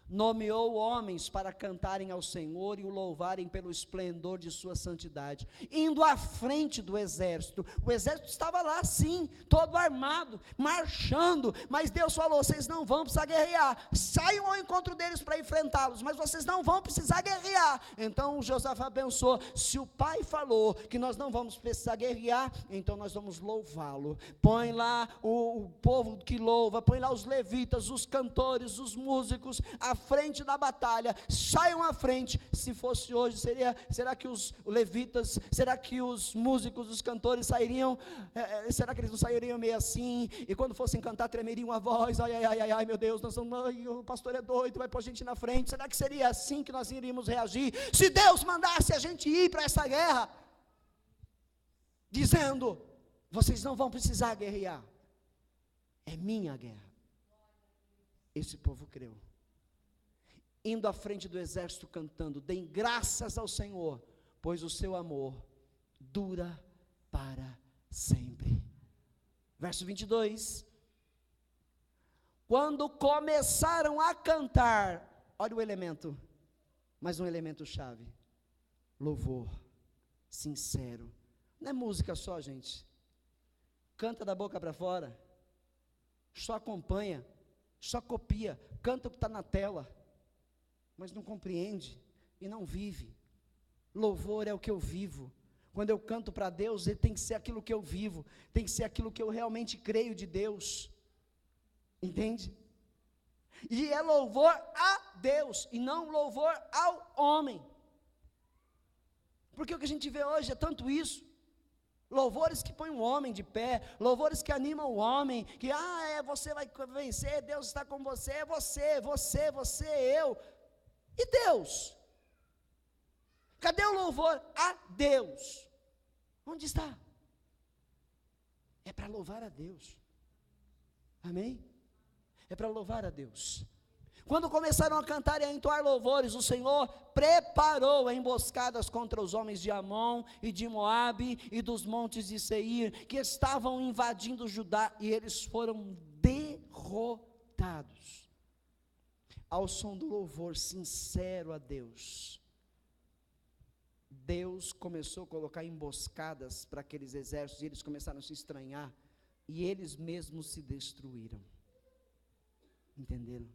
Nomeou homens para cantarem ao Senhor e o louvarem pelo esplendor de sua santidade, indo à frente do exército. O exército estava lá sim, todo armado, marchando, mas Deus falou: vocês não vão precisar guerrear, saiam ao encontro deles para enfrentá-los, mas vocês não vão precisar guerrear. Então Josafá pensou: se o pai falou que nós não vamos precisar guerrear, então nós vamos louvá-lo. Põe lá o povo que louva, põe lá os levitas, os cantores, os músicos, à frente da batalha, saiam à frente. Se fosse hoje, será que os levitas, será que os músicos, os cantores sairiam, será que eles não sairiam meio assim, e quando fossem cantar tremeriam a voz, ai meu Deus, o pastor é doido, vai pôr a gente na frente? Será que seria assim que nós iríamos reagir, se Deus mandasse a gente ir para essa guerra, dizendo: vocês não vão precisar guerrear, é minha guerra? Esse povo creu, indo à frente do exército cantando: deem graças ao Senhor, pois o seu amor dura para sempre. Verso 22, quando começaram a cantar, olha o elemento, mais um elemento chave: louvor sincero. Não é música só, gente, canta da boca para fora, só acompanha, só copia, canta o que está na tela, mas não compreende e não vive. Louvor é o que eu vivo. Quando eu canto para Deus, ele tem que ser aquilo que eu vivo, tem que ser aquilo que eu realmente creio de Deus, entende? E é louvor a Deus, e não louvor ao homem, porque o que a gente vê hoje é tanto isso, louvores que põem o homem de pé, louvores que animam o homem, que você vai vencer, Deus está com você, é você, eu. E Deus? Cadê o louvor a Deus? Onde está? É para louvar a Deus. Amém? É para louvar a Deus. Quando começaram a cantar e a entoar louvores, o Senhor preparou emboscadas contra os homens de Amon e de Moabe e dos montes de Seir, que estavam invadindo Judá, e eles foram derrotados. Ao som do louvor sincero a Deus, Deus começou a colocar emboscadas para aqueles exércitos, e eles começaram a se estranhar, e eles mesmos se destruíram. Entenderam?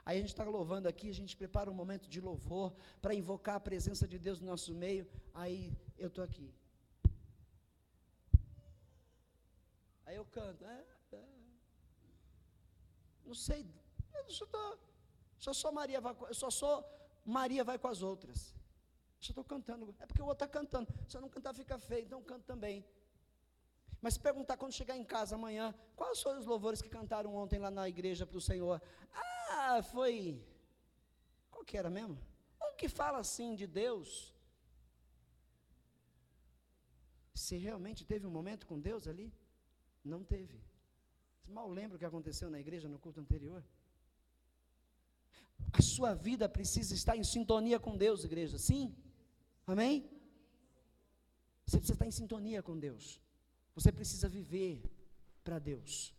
Aí a gente está louvando aqui, a gente prepara um momento de louvor, para invocar a presença de Deus no nosso meio, aí eu estou aqui. Aí eu canto, não sei, eu só sou Maria, eu só sou Maria vai com as outras. Só estou cantando, é porque o outro está cantando, se eu não cantar fica feio, então eu canto também. Mas se perguntar quando chegar em casa amanhã, quais foram os louvores que cantaram ontem lá na igreja para o Senhor? Foi, qual que era mesmo? Um que fala assim de Deus. Se realmente teve um momento com Deus ali, não teve. Você mal lembra o que aconteceu na igreja no culto anterior? A sua vida precisa estar em sintonia com Deus, igreja, sim? Amém? Você precisa estar em sintonia com Deus. Você precisa viver para Deus.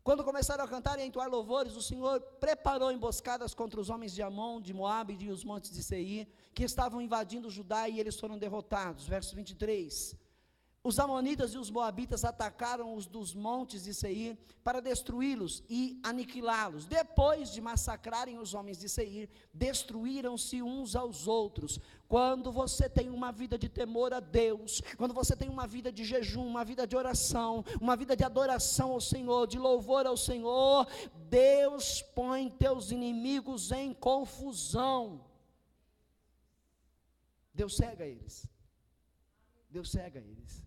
Quando começaram a cantar e a entoar louvores, o Senhor preparou emboscadas contra os homens de Amon, de Moabe e de os montes de Seir, que estavam invadindo Judá, e eles foram derrotados. Verso 23. Os amonitas e os moabitas atacaram os dos montes de Seir para destruí-los e aniquilá-los. Depois de massacrarem os homens de Seir, destruíram-se uns aos outros. Quando você tem uma vida de temor a Deus, quando você tem uma vida de jejum, uma vida de oração, uma vida de adoração ao Senhor, de louvor ao Senhor, Deus põe teus inimigos em confusão. Deus cega eles. Deus cega eles.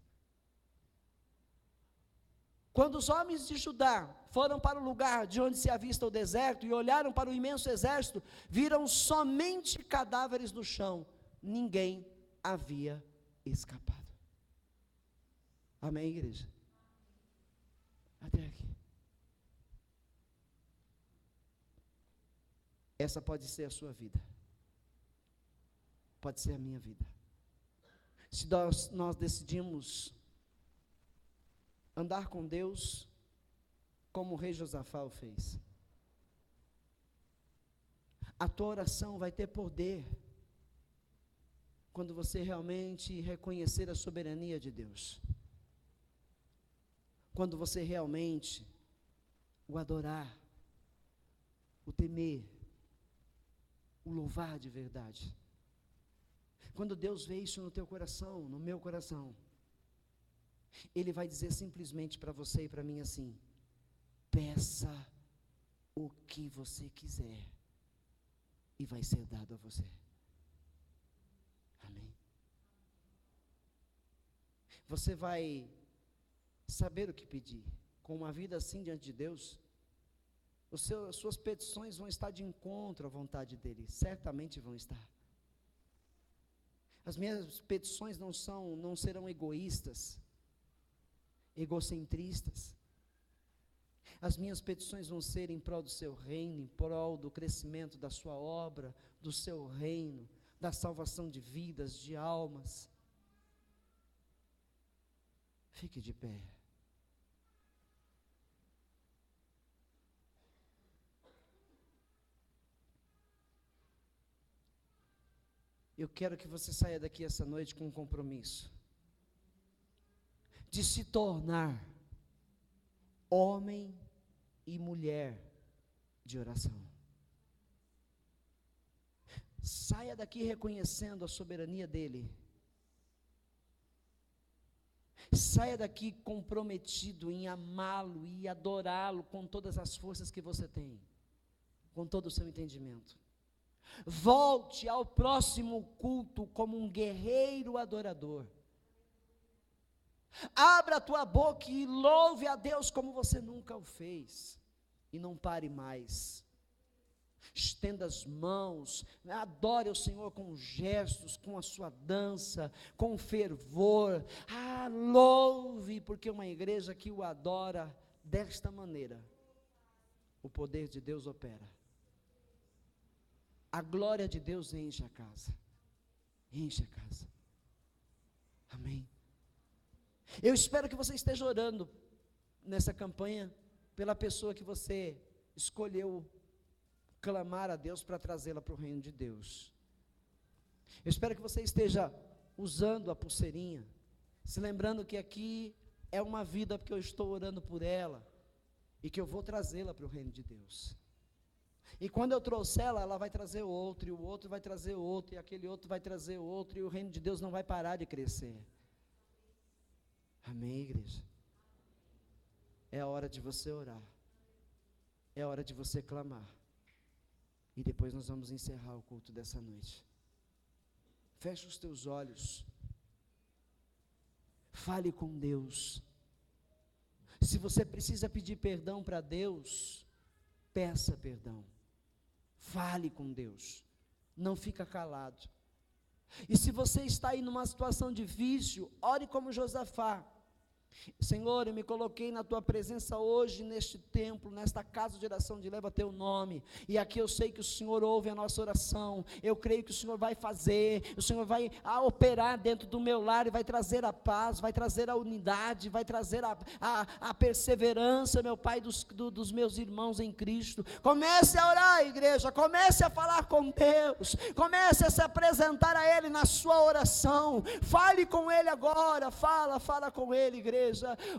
Quando os homens de Judá foram para o lugar de onde se avista o deserto e olharam para o imenso exército, viram somente cadáveres no chão. Ninguém havia escapado. Amém, igreja? Até aqui. Essa pode ser a sua vida. Pode ser a minha vida. Se nós decidimos andar com Deus, como o rei Josafá o fez, a tua oração vai ter poder, quando você realmente reconhecer a soberania de Deus, quando você realmente o adorar, o temer, o louvar de verdade. Quando Deus vê isso no teu coração, no meu coração, Ele vai dizer simplesmente para você e para mim assim: peça o que você quiser, e vai ser dado a você. Amém? Você vai saber o que pedir. Com uma vida assim diante de Deus, as suas petições vão estar de encontro à vontade dEle, certamente vão estar. As minhas petições não serão egoístas, egocentristas. As minhas petições vão ser em prol do seu reino, em prol do crescimento da sua obra, do seu reino, da salvação de vidas, de almas. Fique de pé. Eu quero que você saia daqui essa noite com um compromisso de se tornar homem e mulher de oração. Saia daqui reconhecendo a soberania dEle. Saia daqui comprometido em amá-lo e adorá-lo com todas as forças que você tem, com todo o seu entendimento. Volte ao próximo culto como um guerreiro adorador. Abra a tua boca e louve a Deus como você nunca o fez. E não pare mais. Estenda as mãos, adore o Senhor com gestos, com a sua dança, com fervor. Louve, porque uma igreja que o adora desta maneira, o poder de Deus opera. A glória de Deus enche a casa. Enche a casa. Amém. Eu espero que você esteja orando nessa campanha pela pessoa que você escolheu clamar a Deus para trazê-la para o reino de Deus. Eu espero que você esteja usando a pulseirinha, se lembrando que aqui é uma vida porque eu estou orando por ela e que eu vou trazê-la para o reino de Deus. E quando eu trouxer ela, ela vai trazer outro, e o outro vai trazer outro, e aquele outro vai trazer outro, e o reino de Deus não vai parar de crescer. Amém, igreja? É a hora de você orar, é a hora de você clamar, e depois nós vamos encerrar o culto dessa noite. Feche os teus olhos, fale com Deus. Se você precisa pedir perdão para Deus, peça perdão, fale com Deus, não fica calado. E se você está aí numa situação difícil, ore como Josafá. Senhor, eu me coloquei na tua presença hoje, neste templo, nesta casa de oração de Leva Teu Nome, e aqui eu sei que o Senhor ouve a nossa oração, eu creio que o Senhor vai fazer, o Senhor vai operar dentro do meu lar, e vai trazer a paz, vai trazer a unidade, vai trazer a perseverança, meu Pai, dos meus irmãos em Cristo. Comece a orar, igreja, comece a falar com Deus, comece a se apresentar a Ele na sua oração, fale com Ele agora, fala com Ele, igreja.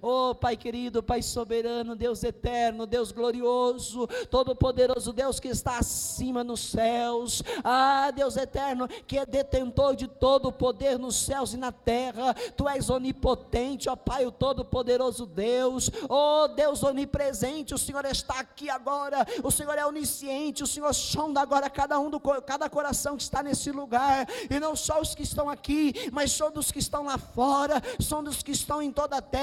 Oh Pai querido, Pai soberano, Deus eterno, Deus glorioso, todo-poderoso, Deus que está acima nos céus, Deus eterno, que é detentor de todo o poder nos céus e na terra, Tu és onipotente, ó Pai, o todo-poderoso Deus, oh Deus onipresente, o Senhor está aqui agora, o Senhor é onisciente, o Senhor sonda agora cada coração que está nesse lugar, e não só os que estão aqui, mas são dos que estão lá fora, são dos que estão em toda a terra.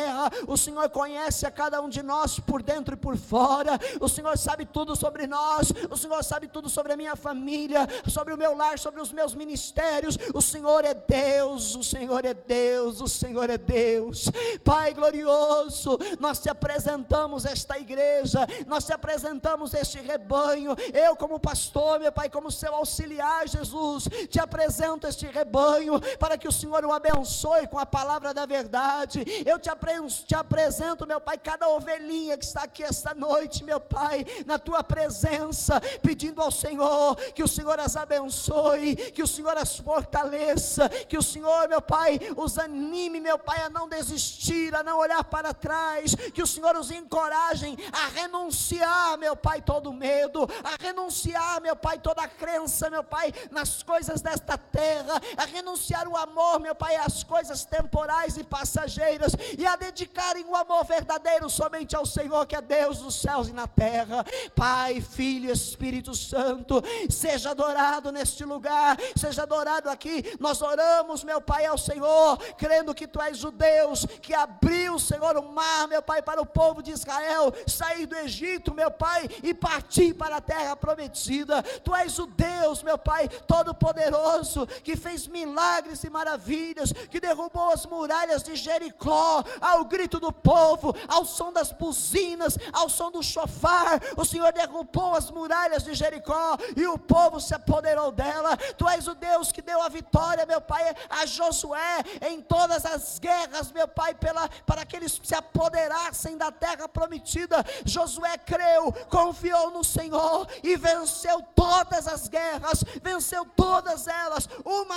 O Senhor conhece a cada um de nós por dentro e por fora, o Senhor sabe tudo sobre nós, o Senhor sabe tudo sobre a minha família, sobre o meu lar, sobre os meus ministérios. O Senhor é Deus, o Senhor é Deus, o Senhor é Deus. Pai glorioso, nós te apresentamos esta igreja, nós te apresentamos este rebanho, eu como pastor, meu Pai, como seu auxiliar, Jesus, te apresento este rebanho, para que o Senhor o abençoe com a palavra da verdade. Eu te apresento, meu Pai, cada ovelhinha que está aqui esta noite, meu Pai, na tua presença, pedindo ao Senhor, que o Senhor as abençoe, que o Senhor as fortaleça, que o Senhor, meu Pai, os anime, meu Pai, a não desistir, a não olhar para trás, que o Senhor os encoraje a renunciar, meu Pai, todo medo, a renunciar, meu Pai, toda a crença, meu Pai, nas coisas desta terra, a renunciar o amor, meu Pai, às coisas temporais e passageiras, e a dedicarem o amor verdadeiro somente ao Senhor, que é Deus dos céus e na terra. Pai, Filho e Espírito Santo, seja adorado neste lugar, seja adorado aqui. Nós oramos, meu Pai, ao Senhor, crendo que Tu és o Deus que abriu, Senhor, o mar, meu Pai, para o povo de Israel sair do Egito, meu Pai, e partir para a terra prometida. Tu és o Deus, meu Pai, todo-poderoso, que fez milagres e maravilhas, que derrubou as muralhas de Jericó, ao grito do povo, ao som das buzinas, ao som do chofar. O Senhor derrubou as muralhas de Jericó, e o povo se apoderou dela. Tu és o Deus que deu a vitória, meu Pai, a Josué, em todas as guerras, meu Pai, para que eles se apoderassem da terra prometida. Josué creu, confiou no Senhor, e venceu todas as guerras, venceu todas elas, uma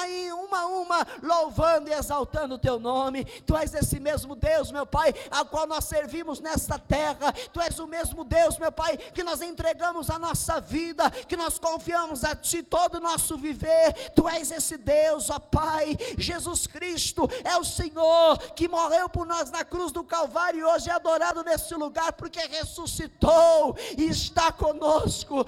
a uma, louvando e exaltando o Teu nome. Tu és esse mesmo Deus, meu Pai, ao qual nós servimos nesta terra. Tu és o mesmo Deus, meu Pai, que nós entregamos a nossa vida, que nós confiamos a Ti todo o nosso viver. Tu és esse Deus, ó Pai. Jesus Cristo é o Senhor, que morreu por nós na cruz do Calvário, e hoje é adorado nesse lugar, porque ressuscitou e está conosco.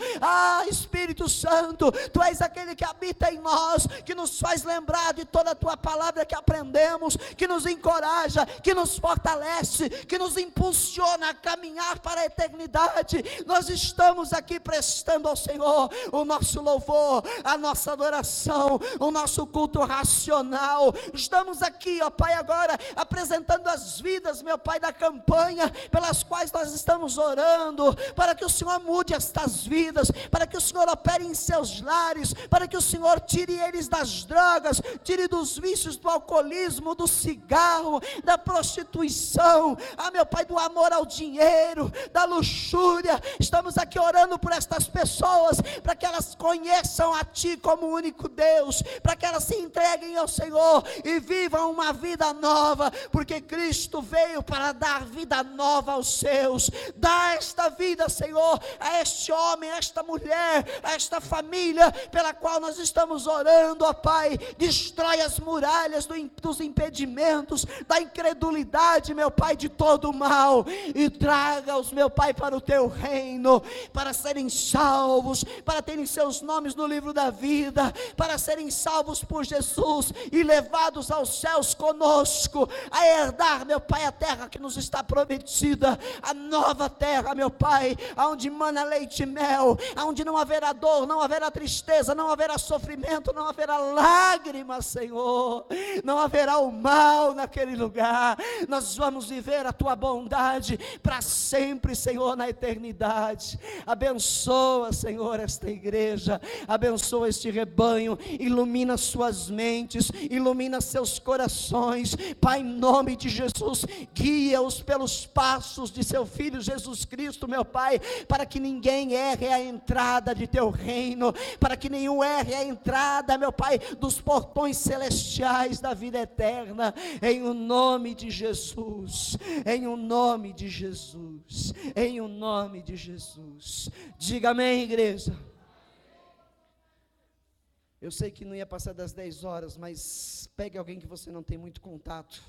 Espírito Santo, Tu és aquele que habita em nós, que nos faz lembrar de toda a Tua palavra que aprendemos, que nos encoraja, que nos nos fortalece, que nos impulsiona a caminhar para a eternidade. Nós estamos aqui prestando ao Senhor o nosso louvor, a nossa adoração, o nosso culto racional. Estamos aqui, ó Pai, agora apresentando as vidas, meu Pai, da campanha pelas quais nós estamos orando, para que o Senhor mude estas vidas, para que o Senhor opere em seus lares, para que o Senhor tire eles das drogas, tire dos vícios, do alcoolismo, do cigarro, da prostituição, meu Pai, do amor ao dinheiro, da luxúria. Estamos aqui orando por estas pessoas, para que elas conheçam a Ti como o único Deus, para que elas se entreguem ao Senhor e vivam uma vida nova, porque Cristo veio para dar vida nova aos seus. Dá esta vida, Senhor, a este homem, a esta mulher, a esta família pela qual nós estamos orando, ó Pai. Destrói as muralhas dos impedimentos, da incredulidade, meu Pai, de todo o mal, e traga-os, meu Pai, para o Teu reino, para serem salvos, para terem seus nomes no livro da vida, para serem salvos por Jesus e levados aos céus conosco, a herdar, meu Pai, a terra que nos está prometida, a nova terra, meu Pai, aonde mana leite e mel, aonde não haverá dor, não haverá tristeza, não haverá sofrimento, não haverá lágrimas, Senhor, não haverá o mal naquele lugar. Nós vamos viver a Tua bondade para sempre, Senhor, na eternidade. Abençoa, Senhor, esta igreja, abençoa este rebanho, ilumina suas mentes, ilumina seus corações, Pai, em nome de Jesus, guia-os pelos passos de Seu Filho Jesus Cristo, meu Pai, para que ninguém erre a entrada de Teu reino, para que nenhum erre a entrada, meu Pai, dos portões celestiais da vida eterna, em o nome de Jesus, em o nome de Jesus, em o nome de Jesus. Diga amém, igreja. Eu sei que não ia passar das 10 horas, mas pegue alguém que você não tem muito contato,